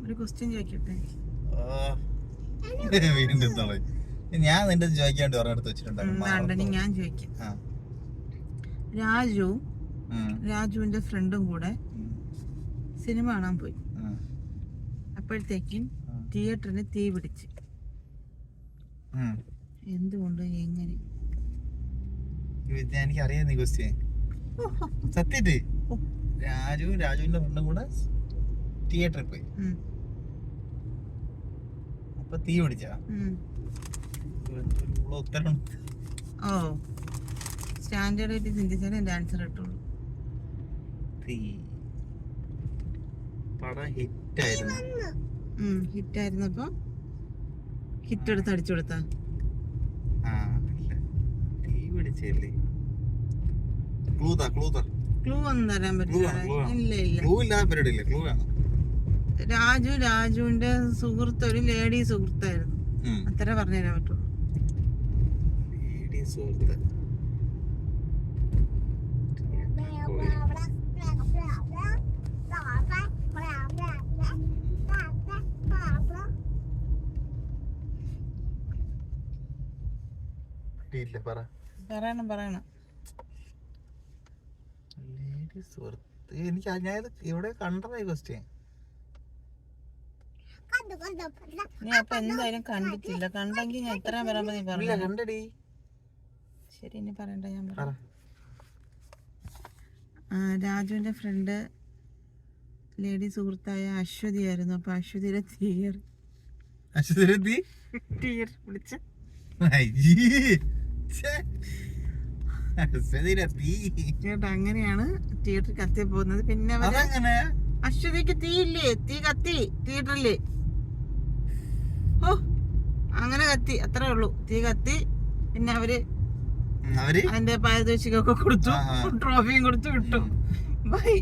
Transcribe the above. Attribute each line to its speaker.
Speaker 1: ഒരു ക്വസ്റ്റ്യൻ ചോദിക്കട്ടെ?
Speaker 2: ഞാൻ നിന്റെ ചോദിക്കാണ്ട് പറഞ്ഞെടുത്ത് വെച്ചിട്ടുണ്ടായിരുന്നു.
Speaker 1: ഞാൻ ചോദിക്കാം. രാജുവിന്റെ ഫ്രണ്ടും കൂടെ സിനിമ കാണാൻ പോയി. അപ്പോഴത്തേക്കും തിയേറ്ററിന് തീ പിടിച്ച്. എന്തുകൊണ്ട്? എങ്ങനെ?
Speaker 2: എനിക്ക് അറിയാം നീ ക്വസ്റ്റ്യൻ. സത്യമായിട്ട് രാജുവിന്റെ ഫ്രണ്ടും കൂടെ തിയേറ്ററിൽ പോയി. അപ്പൊ തീ പിടിച്ചാ? ഉത്തരം
Speaker 1: സ്റ്റാൻഡേർഡ് ആയിട്ട് ചിന്തിച്ചാലേ എന്റെ ആൻസർ കിട്ടുള്ളൂ.
Speaker 2: പടം ഹിറ്റായിരുന്നു.
Speaker 1: ഹിറ്റായിരുന്നപ്പോ ഹിറ്റ് എടുത്ത് അടിച്ചു കൊടുത്താ?
Speaker 2: തീ പിടിച്ചല്ലേ?
Speaker 1: ക്ലൂ ഒന്നും തരാൻ പറ്റില്ല.
Speaker 2: ഇല്ല.
Speaker 1: രാജുവിന്റെ സുഹൃത്ത് ഒരു ലേഡി സുഹൃത്തായിരുന്നു. അത്ര പറഞ്ഞു തരാൻ പറ്റുള്ളൂ. പറയണം.
Speaker 2: എനിക്ക് ഇവിടെ കണ്ടതായി ക്വസ്റ്റ്യൻ.
Speaker 1: നീ അപ്പൊ എന്തായാലും കണ്ടിട്ടില്ല. കണ്ടെങ്കിൽ ഞാൻ എത്ര പറയുമ്പോ നീ പറഞ്ഞില്ല.
Speaker 2: കണ്ടടി.
Speaker 1: ശരി, ഇനി പറയണ്ട. ഞാൻ പറയാം. രാജുവിന്റെ ഫ്രണ്ട് ലേഡി സുഹൃത്തായ അശ്വതി ആയിരുന്നു. അപ്പൊ അശ്വതിയുടെ തീർ പിടിച്ച് ചേട്ടാ, അങ്ങനെയാണ് തിയേറ്ററിൽ കത്തി പോകുന്നത്. പിന്നെ അശ്വതിക്ക് തീയില്ലേ? തീ കത്തി തിയേറ്ററില്. അങ്ങനെ കത്തി, അത്രേ ഉള്ളൂ. തീ കത്തി. പിന്നെ അവര് അതിന്റെ പാരിതോഷികമൊക്കെ കൊടുത്തു, ട്രോഫിയും കൊടുത്തു വിട്ടു. ബൈ.